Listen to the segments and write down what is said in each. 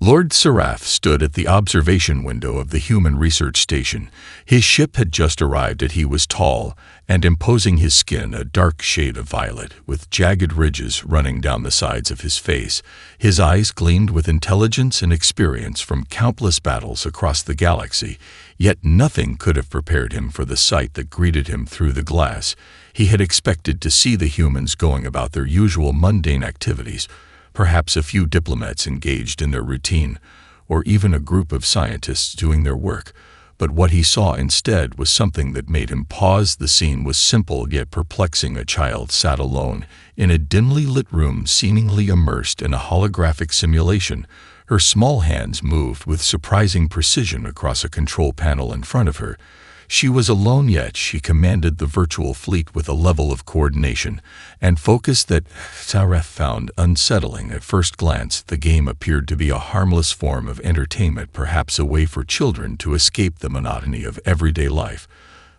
Lord Seraph stood at the observation window of the human research station. His ship had just arrived. He was tall and imposing, his skin a dark shade of violet, with jagged ridges running down the sides of his face. His eyes gleamed with intelligence and experience from countless battles across the galaxy, yet nothing could have prepared him for the sight that greeted him through the glass. He had expected to see the humans going about their usual mundane activities, perhaps a few diplomats engaged in their routine, or even a group of scientists doing their work. But what he saw instead was something that made him pause. The scene was simple yet perplexing. A child sat alone in a dimly lit room, seemingly immersed in a holographic simulation. Her small hands moved with surprising precision across a control panel in front of her. She was alone, yet she commanded the virtual fleet with a level of coordination and focus that Seraph found unsettling. At first glance, the game appeared to be a harmless form of entertainment, perhaps a way for children to escape the monotony of everyday life.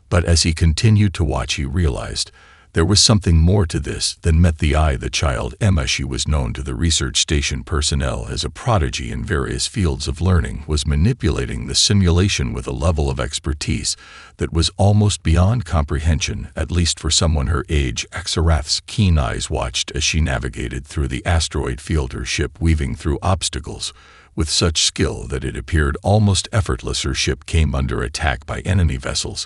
But as he continued to watch, he realized there was something more to this than met the eye. The child, Emma, she was known to the research station personnel as a prodigy in various fields of learning, was manipulating the simulation with a level of expertise that was almost beyond comprehension, at least for someone her age. Seraph's keen eyes watched as she navigated through the asteroid field, her ship weaving through obstacles with such skill that it appeared almost effortless. Her ship came under attack by enemy vessels,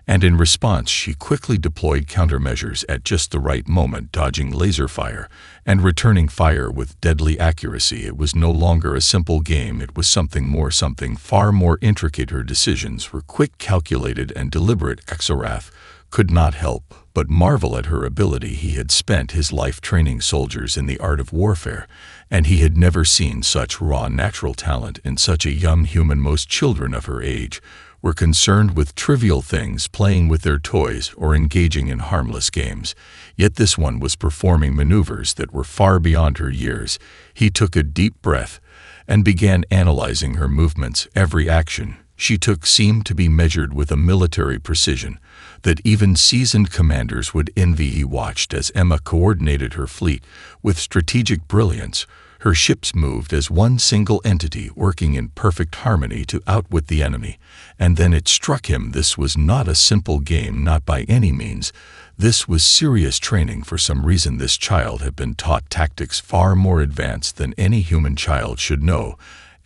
and in response she quickly deployed countermeasures at just the right moment, dodging laser fire and returning fire with deadly accuracy. It was no longer a simple game, it was something more, something far more intricate. Her decisions were quick, calculated, and deliberate. Seraph could not help but marvel at her ability. He had spent his life training soldiers in the art of warfare, and he had never seen such raw natural talent in such a young human. Most children of her age were concerned with trivial things, playing with their toys or engaging in harmless games. Yet this one was performing maneuvers that were far beyond her years. He took a deep breath and began analyzing her movements. Every action she took seemed to be measured with a military precision that even seasoned commanders would envy. He watched as Emma coordinated her fleet with strategic brilliance. Her ships moved as one single entity, working in perfect harmony to outwit the enemy. And then it struck him, this was not a simple game, not by any means. This was serious training. For some reason, this child had been taught tactics far more advanced than any human child should know,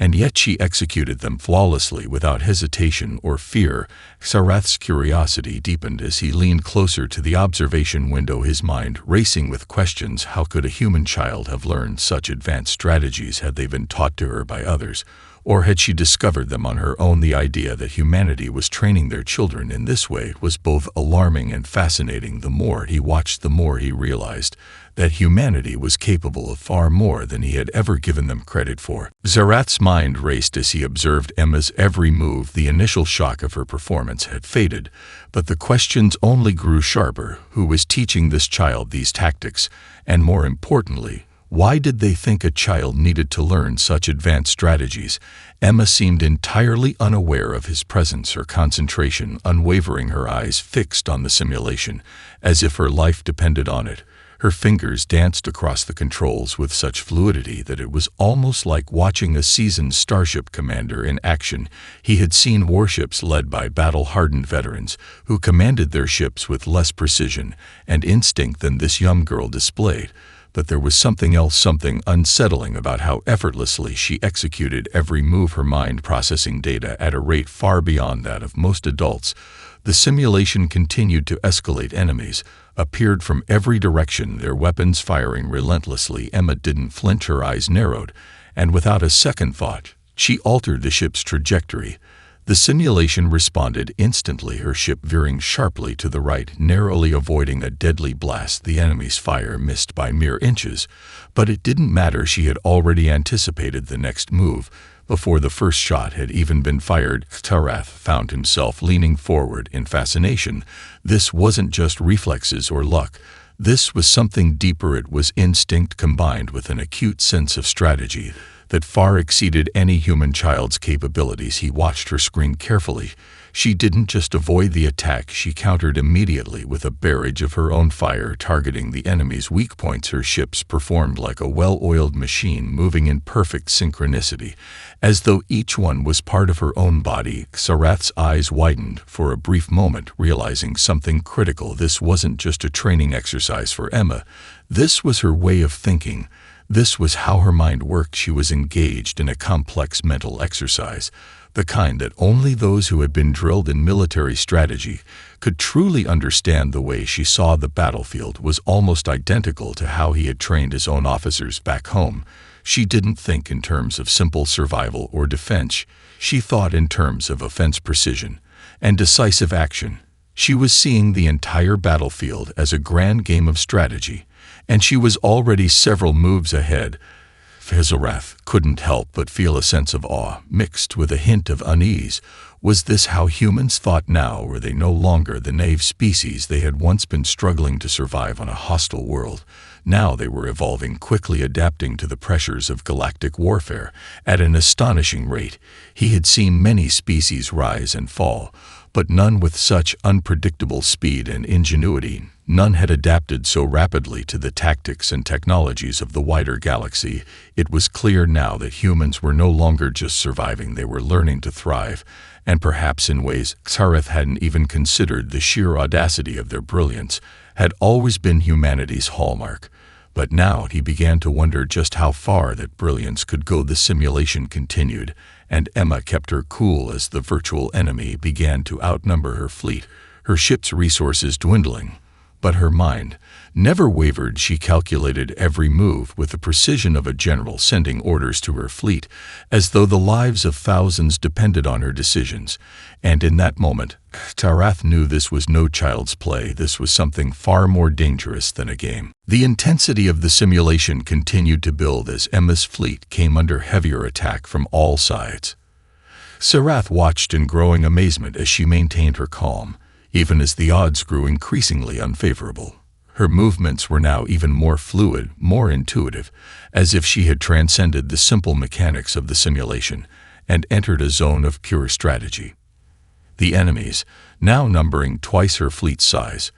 and yet she executed them flawlessly without hesitation or fear. Seraph's curiosity deepened as he leaned closer to the observation window, his mind racing with questions. How could a human child have learned such advanced strategies? Had they been taught to her by others, or had she discovered them on her own? The idea that humanity was training their children in this way was both alarming and fascinating. The more he watched, the more he realized that humanity was capable of far more than he had ever given them credit for. Seraph's mind raced as he observed Emma's every move. The initial shock of her performance had faded, but the questions only grew sharper. Who was teaching this child these tactics? And more importantly, why did they think a child needed to learn such advanced strategies? Emma seemed entirely unaware of his presence, her concentration unwavering, her eyes fixed on the simulation, as if her life depended on it. Her fingers danced across the controls with such fluidity that it was almost like watching a seasoned Starship commander in action. He had seen warships led by battle-hardened veterans who commanded their ships with less precision and instinct than this young girl displayed. But there was something else, something unsettling about how effortlessly she executed every move, her mind processing data at a rate far beyond that of most adults. The simulation continued to escalate. Enemies appeared from every direction, their weapons firing relentlessly. Emma didn't flinch, her eyes narrowed, and without a second thought, she altered the ship's trajectory. The simulation responded instantly, her ship veering sharply to the right, narrowly avoiding a deadly blast. The enemy's fire missed by mere inches, but it didn't matter. She had already anticipated the next move before the first shot had even been fired. Seraph found himself leaning forward in fascination. This wasn't just reflexes or luck. This was something deeper. It was instinct combined with an acute sense of strategy. that far exceeded any human child's capabilities. He watched her screen carefully. She didn't just avoid the attack, she countered immediately with a barrage of her own fire, targeting the enemy's weak points. Her ships performed like a well-oiled machine, moving in perfect synchronicity, as though each one was part of her own body. Xarath's eyes widened for a brief moment, realizing something critical. This wasn't just a training exercise for Emma. This was her way of thinking. This was how her mind worked. She was engaged in a complex mental exercise, the kind that only those who had been drilled in military strategy could truly understand. The way she saw the battlefield was almost identical to how he had trained his own officers back home. She didn't think in terms of simple survival or defense. She thought in terms of offense, precision, and decisive action. She was seeing the entire battlefield as a grand game of strategy, and she was already several moves ahead. Xarath couldn't help but feel a sense of awe, mixed with a hint of unease. Was this how humans thought now? Were they no longer the naive species they had once been, struggling to survive on a hostile world? Now they were evolving, quickly adapting to the pressures of galactic warfare at an astonishing rate. He had seen many species rise and fall, but none with such unpredictable speed and ingenuity. None had adapted so rapidly to the tactics and technologies of the wider galaxy. It was clear now that humans were no longer just surviving, they were learning to thrive, and perhaps in ways Xarath hadn't even considered. The sheer audacity of their brilliance had always been humanity's hallmark, but now he began to wonder just how far that brilliance could go. The simulation continued, and Emma kept her cool as the virtual enemy began to outnumber her fleet, her ship's resources dwindling. But her mind never wavered. She calculated every move with the precision of a general, sending orders to her fleet as though the lives of thousands depended on her decisions. And in that moment, Xarath knew this was no child's play. This was something far more dangerous than a game. The intensity of the simulation continued to build as Emma's fleet came under heavier attack from all sides. Xarath watched in growing amazement as she maintained her calm, even as the odds grew increasingly unfavorable. Her movements were now even more fluid, more intuitive, as if she had transcended the simple mechanics of the simulation and entered a zone of pure strategy. The enemies, now numbering twice her fleet's size,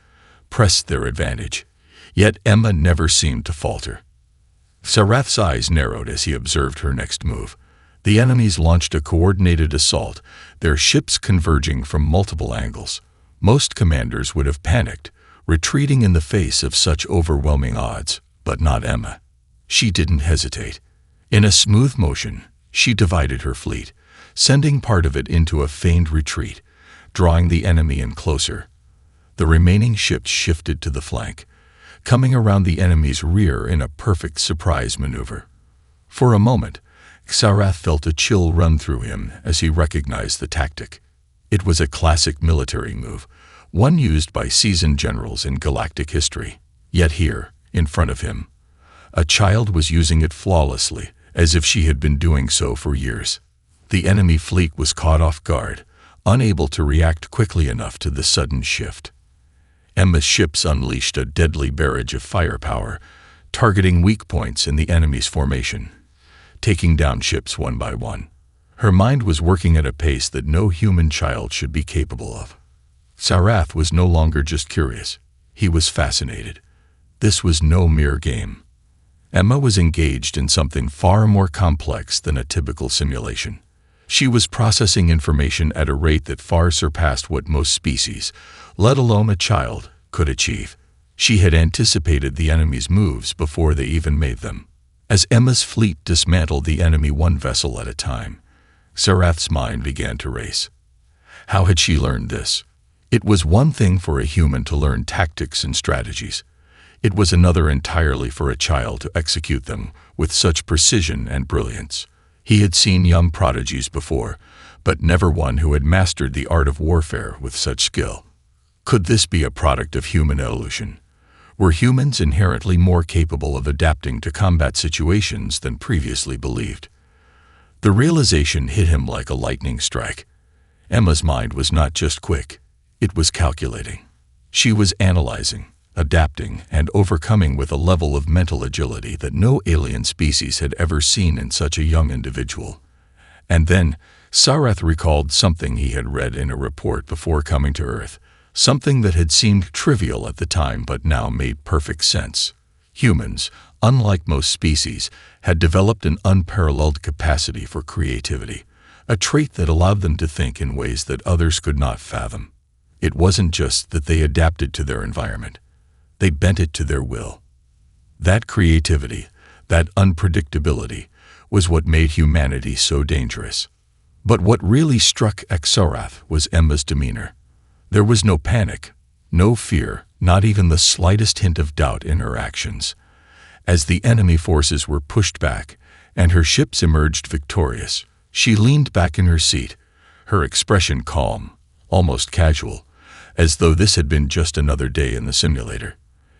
pressed their advantage, yet Emma never seemed to falter. Xarath's eyes narrowed as he observed her next move. The enemies launched a coordinated assault, their ships converging from multiple angles. Most commanders would have panicked, retreating in the face of such overwhelming odds, but not Emma. She didn't hesitate. In a smooth motion, she divided her fleet, sending part of it into a feigned retreat, drawing the enemy in closer. The remaining ships shifted to the flank, coming around the enemy's rear in a perfect surprise maneuver. For a moment, Xarath felt a chill run through him as he recognized the tactic. It was a classic military move, one used by seasoned generals in galactic history. Yet here, in front of him, a child was using it flawlessly, as if she had been doing so for years. The enemy fleet was caught off guard, unable to react quickly enough to the sudden shift. Emma's ships unleashed a deadly barrage of firepower, targeting weak points in the enemy's formation, taking down ships one by one. Her mind was working at a pace that no human child should be capable of. Xarath was no longer just curious. He was fascinated. This was no mere game. Emma was engaged in something far more complex than a typical simulation. She was processing information at a rate that far surpassed what most species, let alone a child, could achieve. She had anticipated the enemy's moves before they even made them. As Emma's fleet dismantled the enemy one vessel at a time, Xarath's mind began to race. How had she learned this? It was one thing for a human to learn tactics and strategies. It was another entirely for a child to execute them with such precision and brilliance. He had seen young prodigies before, but never one who had mastered the art of warfare with such skill. Could this be a product of human evolution? Were humans inherently more capable of adapting to combat situations than previously believed? The realization hit him like a lightning strike. Emma's mind was not just quick, it was calculating. She was analyzing, adapting and overcoming with a level of mental agility that no alien species had ever seen in such a young individual. And then, Sarath recalled something he had read in a report before coming to Earth, something that had seemed trivial at the time but now made perfect sense. Humans, unlike most species, had developed an unparalleled capacity for creativity, a trait that allowed them to think in ways that others could not fathom. It wasn't just that they adapted to their environment. They bent it to their will. That creativity, that unpredictability, was what made humanity so dangerous. But what really struck Sarath was Emma's demeanor. There was no panic, no fear, not even the slightest hint of doubt in her actions. As the enemy forces were pushed back and her ships emerged victorious, she leaned back in her seat, her expression calm, almost casual, as though this had been just another day in the simulator.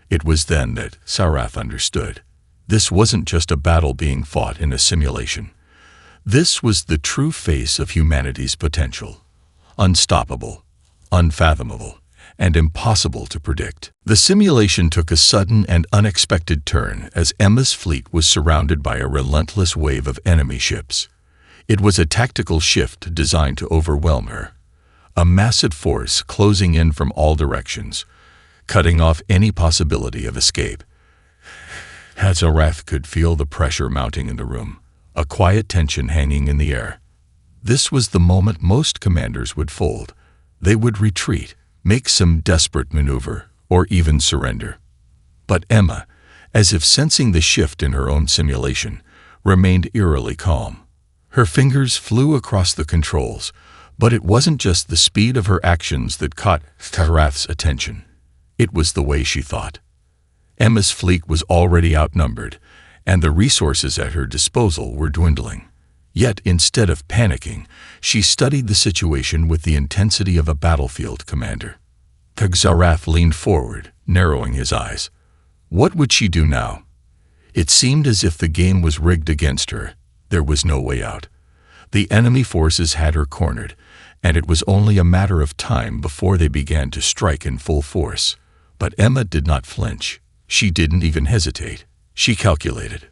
It was then that Sarath understood. This wasn't just a battle being fought in a simulation. This was the true face of humanity's potential. Unstoppable, unfathomable, and impossible to predict. The simulation took a sudden and unexpected turn as Emma's fleet was surrounded by a relentless wave of enemy ships. It was a tactical shift designed to overwhelm her. A massive force closing in from all directions, cutting off any possibility of escape. Sarath could feel the pressure mounting in the room, a quiet tension hanging in the air. This was the moment most commanders would fold. They would retreat, make some desperate maneuver, or even surrender. But Emma, as if sensing the shift in her own simulation, remained eerily calm. Her fingers flew across the controls, but it wasn't just the speed of her actions that caught Sarath's attention. It was the way she thought. Emma's fleet was already outnumbered, and the resources at her disposal were dwindling. Yet, instead of panicking, she studied the situation with the intensity of a battlefield commander. Sarath leaned forward, narrowing his eyes. What would she do now? It seemed as if the game was rigged against her. There was no way out. The enemy forces had her cornered, and it was only a matter of time before they began to strike in full force. But Emma did not flinch. She didn't even hesitate. She calculated.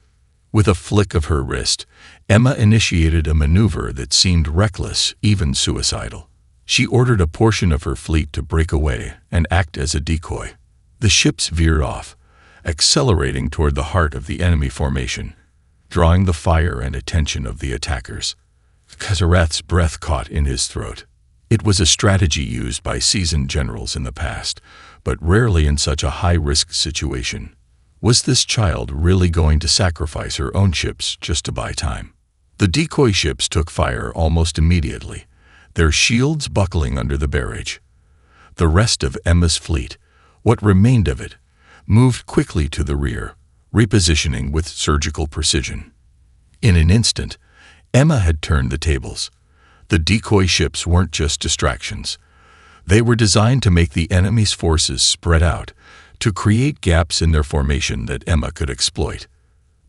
With a flick of her wrist, Emma initiated a maneuver that seemed reckless, even suicidal. She ordered a portion of her fleet to break away and act as a decoy. The ships veered off, accelerating toward the heart of the enemy formation, drawing the fire and attention of the attackers. Sarath's breath caught in his throat. It was a strategy used by seasoned generals in the past, but rarely in such a high-risk situation. Was this child really going to sacrifice her own ships just to buy time? The decoy ships took fire almost immediately, their shields buckling under the barrage. The rest of Emma's fleet, what remained of it, moved quickly to the rear, repositioning with surgical precision. In an instant, Emma had turned the tables. The decoy ships weren't just distractions. They were designed to make the enemy's forces spread out, to create gaps in their formation that Emma could exploit.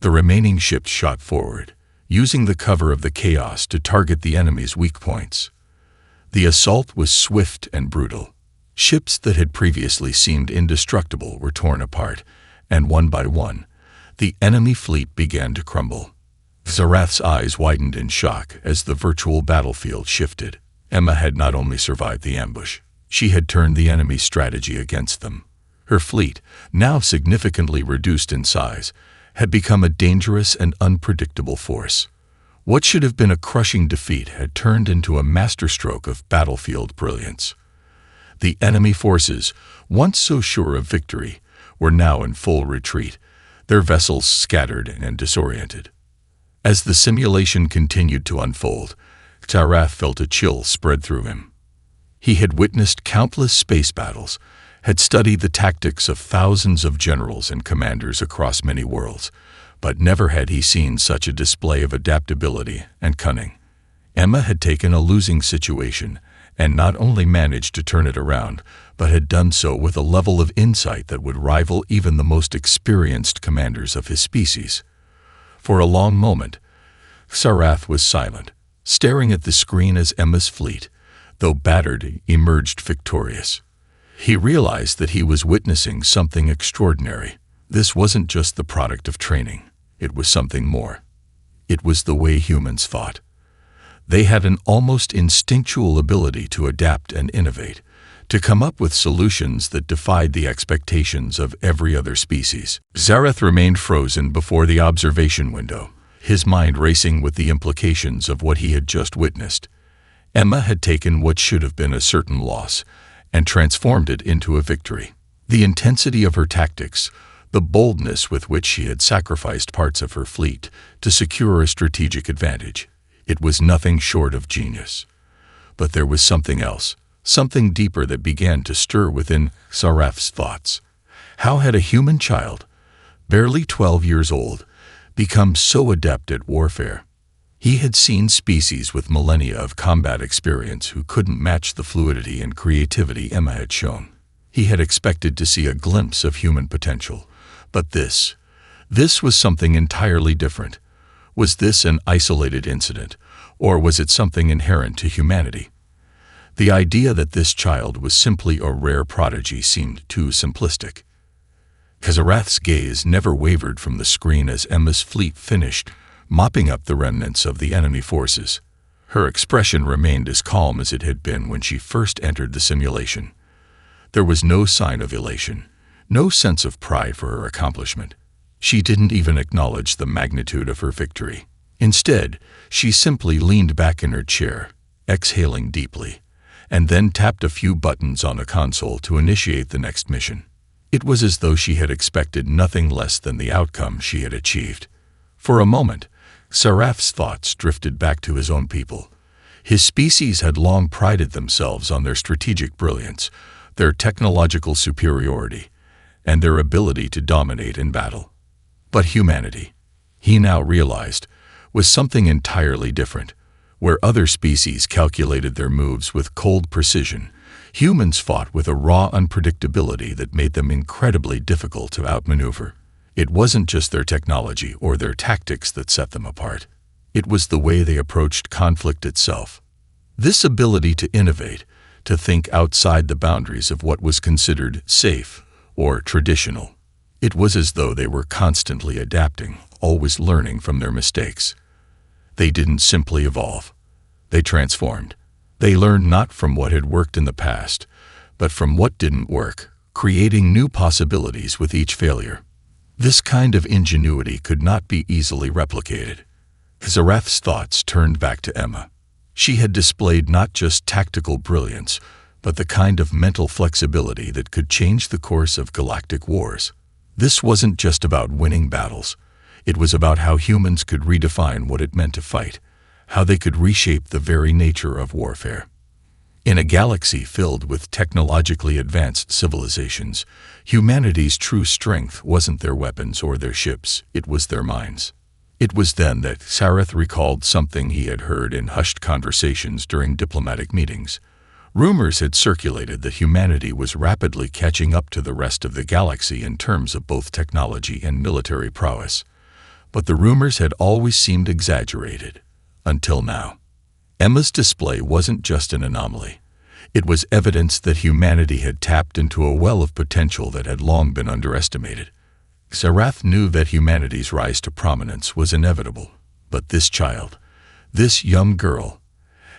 The remaining ships shot forward, using the cover of the chaos to target the enemy's weak points. The assault was swift and brutal. Ships that had previously seemed indestructible were torn apart, and one by one, the enemy fleet began to crumble. Sarath's eyes widened in shock as the virtual battlefield shifted. Emma had not only survived the ambush, she had turned the enemy's strategy against them. Her fleet, now significantly reduced in size, had become a dangerous and unpredictable force. What should have been a crushing defeat had turned into a masterstroke of battlefield brilliance. The enemy forces, once so sure of victory, were now in full retreat, their vessels scattered and disoriented. As the simulation continued to unfold, Sarath felt a chill spread through him. He had witnessed countless space battles, had studied the tactics of thousands of generals and commanders across many worlds, but never had he seen such a display of adaptability and cunning. Emma had taken a losing situation and not only managed to turn it around, but had done so with a level of insight that would rival even the most experienced commanders of his species. For a long moment, Sarath was silent, staring at the screen as Emma's fleet, though battered, emerged victorious. He realized that he was witnessing something extraordinary. This wasn't just the product of training. It was something more. It was the way humans thought. They had an almost instinctual ability to adapt and innovate, to come up with solutions that defied the expectations of every other species. Zareth remained frozen before the observation window, his mind racing with the implications of what he had just witnessed. Emma had taken what should have been a certain loss and transformed it into a victory. The intensity of her tactics, the boldness with which she had sacrificed parts of her fleet to secure a strategic advantage, it was nothing short of genius. But there was something else, something deeper that began to stir within Zareth's thoughts. How had a human child, barely 12 years old, become so adept at warfare? He had seen species with millennia of combat experience who couldn't match the fluidity and creativity Emma had shown. He had expected to see a glimpse of human potential. But this was something entirely different. Was this an isolated incident, or was it something inherent to humanity? The idea that this child was simply a rare prodigy seemed too simplistic. Zareth's gaze never wavered from the screen as Emma's fleet finished, mopping up the remnants of the enemy forces. Her expression remained as calm as it had been when she first entered the simulation. There was no sign of elation, no sense of pride for her accomplishment. She didn't even acknowledge the magnitude of her victory. Instead, she simply leaned back in her chair, exhaling deeply, and then tapped a few buttons on a console to initiate the next mission. It was as though she had expected nothing less than the outcome she had achieved. For a moment, Zareth's thoughts drifted back to his own people. His species had long prided themselves on their strategic brilliance, their technological superiority, and their ability to dominate in battle. But humanity, he now realized, was something entirely different. Where other species calculated their moves with cold precision, humans fought with a raw unpredictability that made them incredibly difficult to outmaneuver. It wasn't just their technology or their tactics that set them apart. It was the way they approached conflict itself. This ability to innovate, to think outside the boundaries of what was considered safe or traditional. It was as though they were constantly adapting, always learning from their mistakes. They didn't simply evolve. They transformed. They learned not from what had worked in the past, but from what didn't work, creating new possibilities with each failure. This kind of ingenuity could not be easily replicated. Zareth's thoughts turned back to Emma. She had displayed not just tactical brilliance, but the kind of mental flexibility that could change the course of galactic wars. This wasn't just about winning battles. It was about how humans could redefine what it meant to fight, how they could reshape the very nature of warfare. In a galaxy filled with technologically advanced civilizations, humanity's true strength wasn't their weapons or their ships, it was their minds. It was then that Zareth recalled something he had heard in hushed conversations during diplomatic meetings. Rumors had circulated that humanity was rapidly catching up to the rest of the galaxy in terms of both technology and military prowess. But the rumors had always seemed exaggerated, until now. Emma's display wasn't just an anomaly. It was evidence that humanity had tapped into a well of potential that had long been underestimated. Zareth knew that humanity's rise to prominence was inevitable, but this child, this young girl,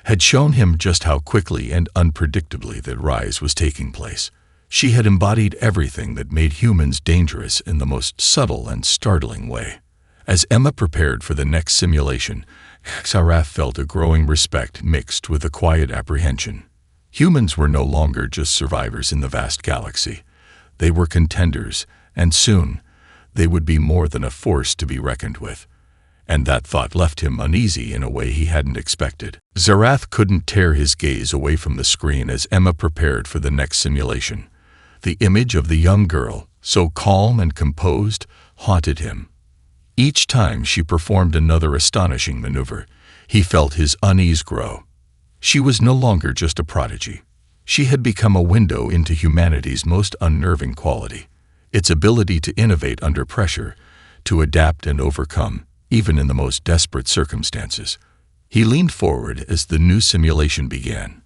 had shown him just how quickly and unpredictably that rise was taking place. She had embodied everything that made humans dangerous in the most subtle and startling way. As Emma prepared for the next simulation, Zareth felt a growing respect mixed with a quiet apprehension. Humans were no longer just survivors in the vast galaxy. They were contenders, and soon, they would be more than a force to be reckoned with. And that thought left him uneasy in a way he hadn't expected. Zareth couldn't tear his gaze away from the screen as Emma prepared for the next simulation. The image of the young girl, so calm and composed, haunted him. Each time she performed another astonishing maneuver, he felt his unease grow. She was no longer just a prodigy. She had become a window into humanity's most unnerving quality, its ability to innovate under pressure, to adapt and overcome, even in the most desperate circumstances. He leaned forward as the new simulation began.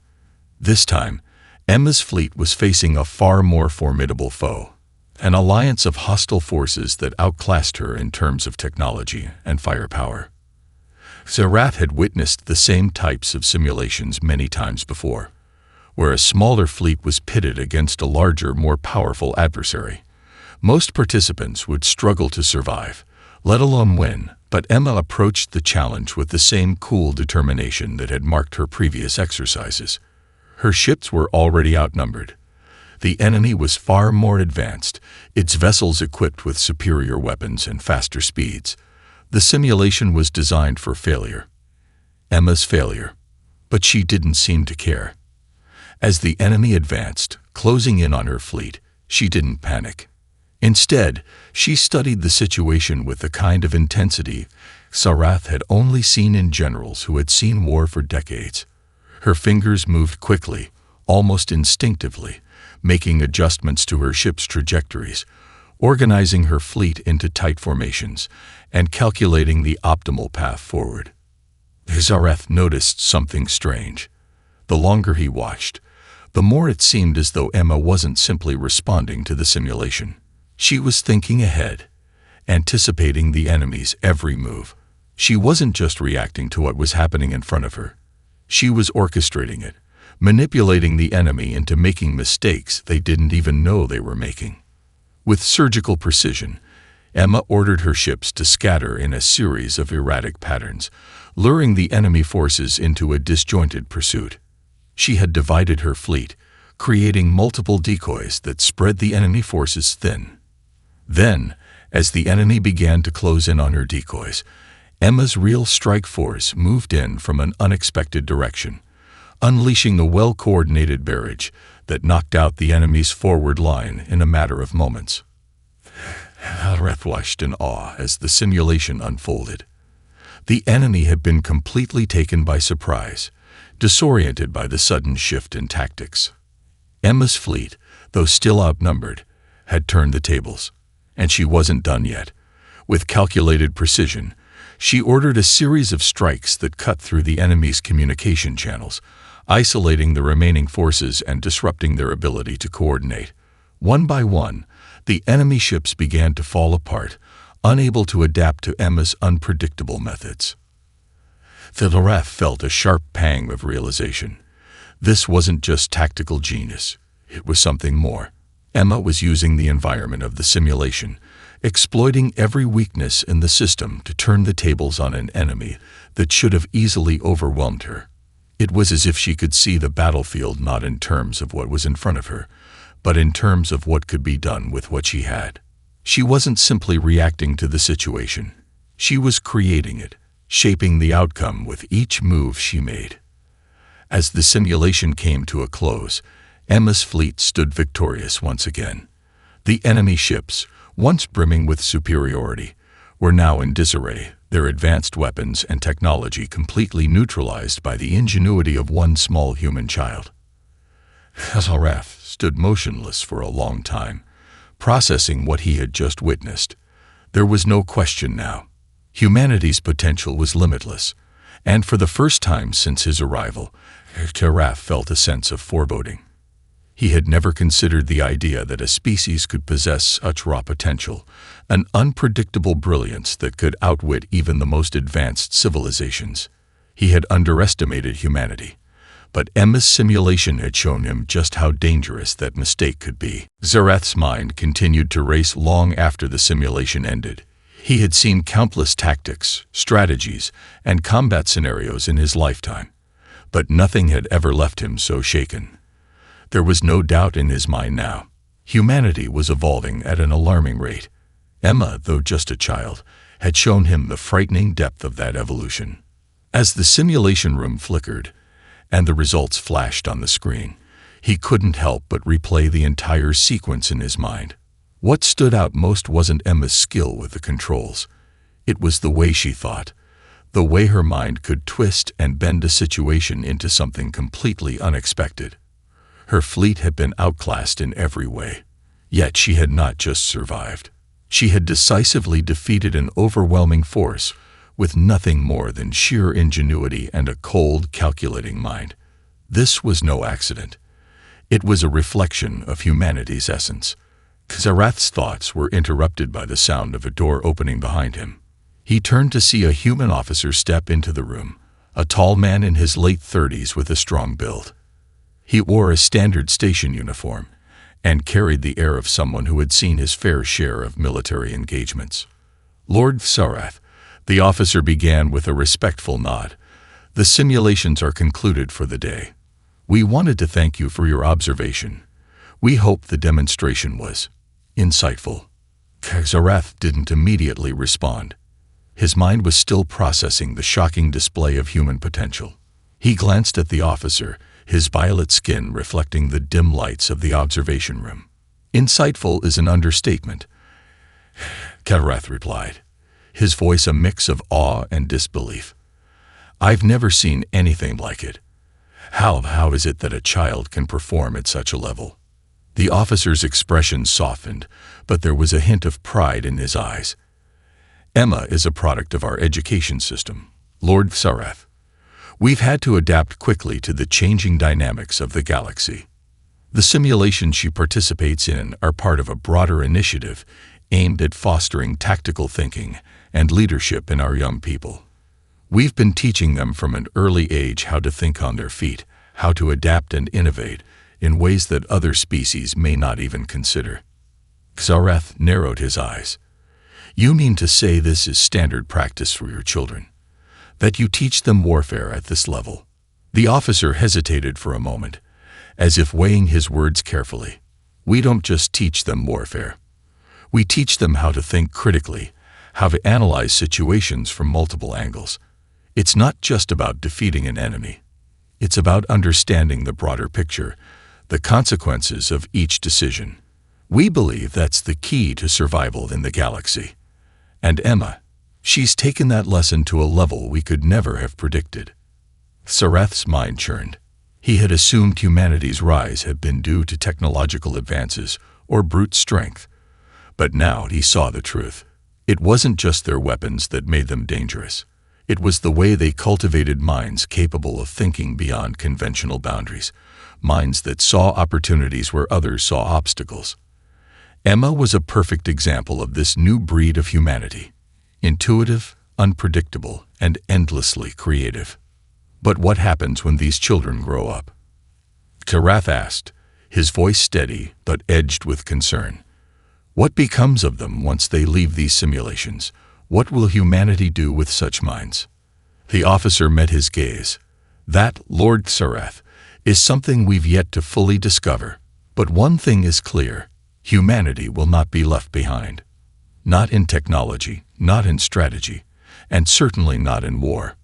This time, Emma's fleet was facing a far more formidable foe, an alliance of hostile forces that outclassed her in terms of technology and firepower. Zarath had witnessed the same types of simulations many times before, where a smaller fleet was pitted against a larger, more powerful adversary. Most participants would struggle to survive, let alone win, but Emma approached the challenge with the same cool determination that had marked her previous exercises. Her ships were already outnumbered. The enemy was far more advanced, its vessels equipped with superior weapons and faster speeds. The simulation was designed for failure. Emma's failure. But she didn't seem to care. As the enemy advanced, closing in on her fleet, she didn't panic. Instead, she studied the situation with the kind of intensity Zarath had only seen in generals who had seen war for decades. Her fingers moved quickly, almost instinctively, making adjustments to her ship's trajectories, organizing her fleet into tight formations, and calculating the optimal path forward. Zarath noticed something strange. The longer he watched, the more it seemed as though Emma wasn't simply responding to the simulation. She was thinking ahead, anticipating the enemy's every move. She wasn't just reacting to what was happening in front of her. She was orchestrating it, manipulating the enemy into making mistakes they didn't even know they were making. With surgical precision, Emma ordered her ships to scatter in a series of erratic patterns, luring the enemy forces into a disjointed pursuit. She had divided her fleet, creating multiple decoys that spread the enemy forces thin. Then, as the enemy began to close in on her decoys, Emma's real strike force moved in from an unexpected direction, unleashing a well-coordinated barrage that knocked out the enemy's forward line in a matter of moments. Zarath watched in awe as the simulation unfolded. The enemy had been completely taken by surprise, disoriented by the sudden shift in tactics. Emma's fleet, though still outnumbered, had turned the tables, and she wasn't done yet. With calculated precision, she ordered a series of strikes that cut through the enemy's communication channels, isolating the remaining forces and disrupting their ability to coordinate. One by one, the enemy ships began to fall apart, unable to adapt to Emma's unpredictable methods. Zarath felt a sharp pang of realization. This wasn't just tactical genius, it was something more. Emma was using the environment of the simulation, exploiting every weakness in the system to turn the tables on an enemy that should have easily overwhelmed her. It was as if she could see the battlefield not in terms of what was in front of her, but in terms of what could be done with what she had. She wasn't simply reacting to the situation. She was creating it, shaping the outcome with each move she made. As the simulation came to a close, Emma's fleet stood victorious once again. The enemy ships, once brimming with superiority, were now in disarray, their advanced weapons and technology completely neutralized by the ingenuity of one small human child. Zarath stood motionless for a long time, processing what he had just witnessed. There was no question now. Humanity's potential was limitless, and for the first time since his arrival, Zarath felt a sense of foreboding. He had never considered the idea that a species could possess such raw potential, an unpredictable brilliance that could outwit even the most advanced civilizations. He had underestimated humanity, but Emma's simulation had shown him just how dangerous that mistake could be. Zarath's mind continued to race long after the simulation ended. He had seen countless tactics, strategies, and combat scenarios in his lifetime, but nothing had ever left him so shaken. There was no doubt in his mind now. Humanity was evolving at an alarming rate. Emma, though just a child, had shown him the frightening depth of that evolution. As the simulation room flickered, and the results flashed on the screen, he couldn't help but replay the entire sequence in his mind. What stood out most wasn't Emma's skill with the controls. It was the way she thought, the way her mind could twist and bend a situation into something completely unexpected. Her fleet had been outclassed in every way, yet she had not just survived. She had decisively defeated an overwhelming force with nothing more than sheer ingenuity and a cold, calculating mind. This was no accident. It was a reflection of humanity's essence. Xarath's thoughts were interrupted by the sound of a door opening behind him. He turned to see a human officer step into the room, a tall man in his late 30s with a strong build. He wore a standard station uniform and carried the air of someone who had seen his fair share of military engagements. "Lord Xarath," the officer began with a respectful nod, "the simulations are concluded for the day. We wanted to thank you for your observation. We hope the demonstration was insightful." Xarath didn't immediately respond. His mind was still processing the shocking display of human potential. He glanced at the officer, his violet skin reflecting the dim lights of the observation room. "Insightful is an understatement," Xarath replied, his voice a mix of awe and disbelief. "I've never seen anything like it. How is it that a child can perform at such a level?" The officer's expression softened, but there was a hint of pride in his eyes. "Emma is a product of our education system, Lord Xarath. We've had to adapt quickly to the changing dynamics of the galaxy. The simulations she participates in are part of a broader initiative aimed at fostering tactical thinking and leadership in our young people. We've been teaching them from an early age how to think on their feet, how to adapt and innovate in ways that other species may not even consider." Xarath narrowed his eyes. "You mean to say this is standard practice for your children? That you teach them warfare at this level?" The officer hesitated for a moment, as if weighing his words carefully. "We don't just teach them warfare. We teach them how to think critically, how to analyze situations from multiple angles. It's not just about defeating an enemy. It's about understanding the broader picture, the consequences of each decision. We believe that's the key to survival in the galaxy. And Emma, she's taken that lesson to a level we could never have predicted." Xarath's mind churned. He had assumed humanity's rise had been due to technological advances or brute strength. But now he saw the truth. It wasn't just their weapons that made them dangerous. It was the way they cultivated minds capable of thinking beyond conventional boundaries, minds that saw opportunities where others saw obstacles. Emma was a perfect example of this new breed of humanity, intuitive, unpredictable, and endlessly creative. "But what happens when these children grow up?" Xarath asked, his voice steady but edged with concern. "What becomes of them once they leave these simulations? What will humanity do with such minds?" The officer met his gaze. "That, Lord Xarath, is something we've yet to fully discover. But one thing is clear. Humanity will not be left behind. Not in technology, not in strategy, and certainly not in war.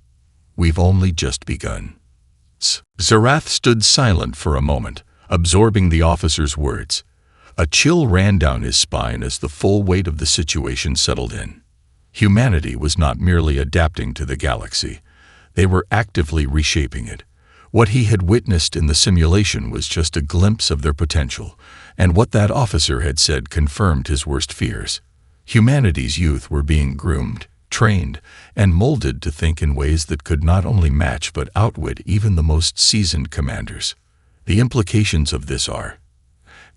We've only just begun." Xarath stood silent for a moment, absorbing the officer's words. A chill ran down his spine as the full weight of the situation settled in. Humanity was not merely adapting to the galaxy. They were actively reshaping it. What he had witnessed in the simulation was just a glimpse of their potential, and what that officer had said confirmed his worst fears. Humanity's youth were being groomed, trained, and molded to think in ways that could not only match but outwit even the most seasoned commanders. The implications of this are...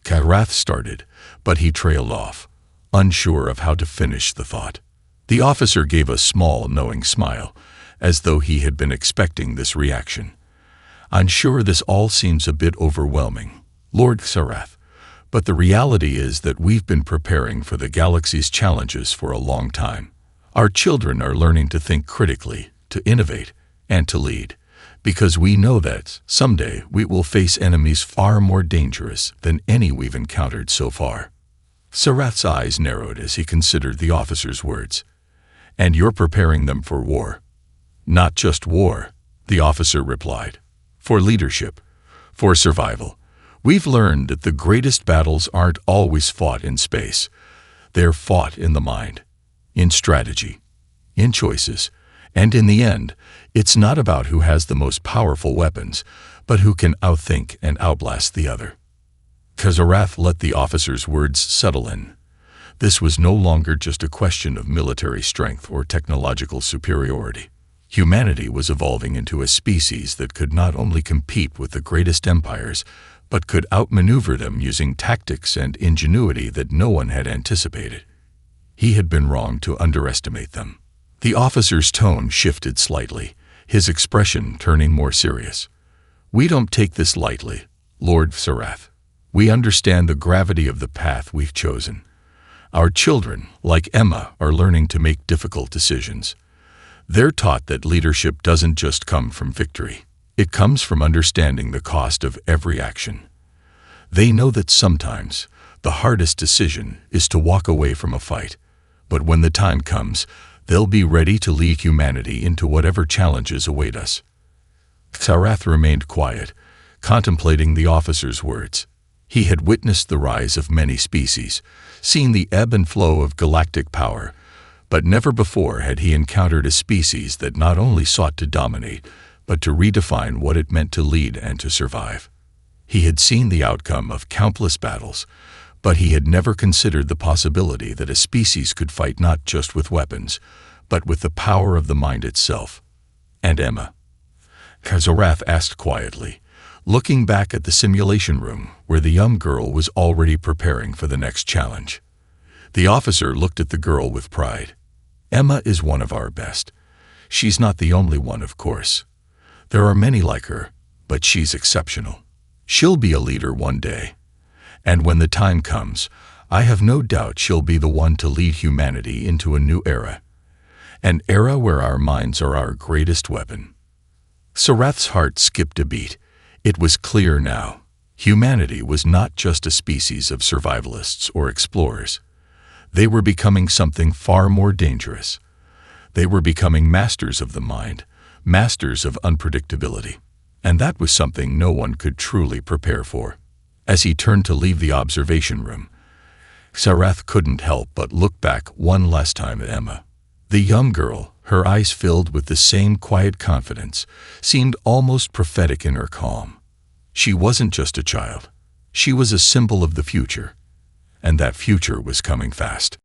Xarath started, but he trailed off, unsure of how to finish the thought. The officer gave a small, knowing smile, as though he had been expecting this reaction. "I'm sure this all seems a bit overwhelming, Lord Xarath, but the reality is that we've been preparing for the galaxy's challenges for a long time. Our children are learning to think critically, to innovate, and to lead, because we know that someday we will face enemies far more dangerous than any we've encountered so far." Xarath's eyes narrowed as he considered the officer's words. "And you're preparing them for war?" "Not just war," the officer replied. "For leadership, for survival. We've learned that the greatest battles aren't always fought in space. They're fought in the mind, in strategy, in choices, and in the end, it's not about who has the most powerful weapons, but who can outthink and outlast the other." Xarath let the officer's words settle in. This was no longer just a question of military strength or technological superiority. Humanity was evolving into a species that could not only compete with the greatest empires, but could outmaneuver them using tactics and ingenuity that no one had anticipated. He had been wrong to underestimate them. The officer's tone shifted slightly, his expression turning more serious. "We don't take this lightly, Lord Sarath. We understand the gravity of the path we've chosen. Our children, like Emma, are learning to make difficult decisions. They're taught that leadership doesn't just come from victory. It comes from understanding the cost of every action. They know that sometimes the hardest decision is to walk away from a fight, but when the time comes, they'll be ready to lead humanity into whatever challenges await us." Sarath remained quiet, contemplating the officer's words. He had witnessed the rise of many species, seen the ebb and flow of galactic power, but never before had he encountered a species that not only sought to dominate, but to redefine what it meant to lead and to survive. He had seen the outcome of countless battles, but he had never considered the possibility that a species could fight not just with weapons, but with the power of the mind itself. "And Emma?" Sarath asked quietly, looking back at the simulation room where the young girl was already preparing for the next challenge. The officer looked at the girl with pride. "Emma is one of our best. She's not the only one, of course. There are many like her, but she's exceptional. She'll be a leader one day. And when the time comes, I have no doubt she'll be the one to lead humanity into a new era. An era where our minds are our greatest weapon." Sarath's heart skipped a beat. It was clear now. Humanity was not just a species of survivalists or explorers. They were becoming something far more dangerous. They were becoming masters of the mind, masters of unpredictability. And that was something no one could truly prepare for. As he turned to leave the observation room, Sarath couldn't help but look back one last time at Emma. The young girl, her eyes filled with the same quiet confidence, seemed almost prophetic in her calm. She wasn't just a child. She was a symbol of the future. And that future was coming fast.